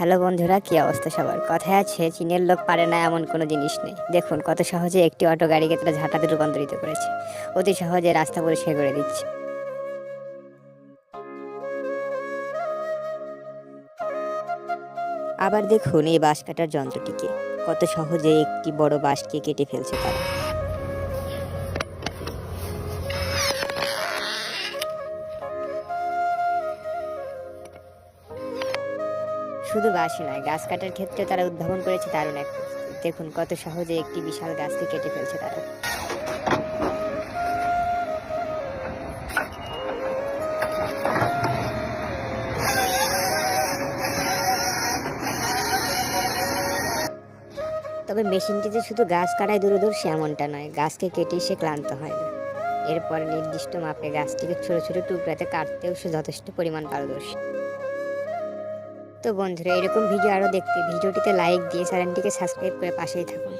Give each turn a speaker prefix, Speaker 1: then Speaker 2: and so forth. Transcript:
Speaker 1: Hello বন্ধুরা, কি অবস্থা সবার? কথায় আছে চীনের লোক পারে না এমন কোনো জিনিস নেই। দেখুন কত সহজে একটি অটো গাড়িকে তারা ঝাঁটাতে রূপান্তরিত করেছে। অতি সহজে রাস্তা পরিষ্কার করে দিচ্ছে। আবার দেখুন এই বাঁশ কাটার যন্ত্রটিকে, কত সহজে একটি বড় বাঁশকে কেটে ফেলছে তারা। শুধু বাঁশই নয়, গাছ কাটার ক্ষেত্রে তারা উদ্ভাবন করেছে দারুণ এক প্রযুক্তি। দেখুন কত সহজে একটি বিশাল গাছকে কেটে ফেলছে তারা। তবে মেশিনটি যে শুধু গাছ কাটায় দূরদর্শী এমনটা নয়, গাছকে কেটেই সে ক্লান্ত হয় না। এরপর নির্দিষ্ট মাপে গাছটিকে ছোট ছোট টুকরাতে কাটতেও সে যথেষ্ট পরিমাণ পারদর্শী। তো বন্ধুরা, এরকম ভিডিও আরও দেখতে ভিডিওটিতে লাইক দিয়ে চ্যানেলটিকে সাবস্ক্রাইব করে পাশেই থাকুন।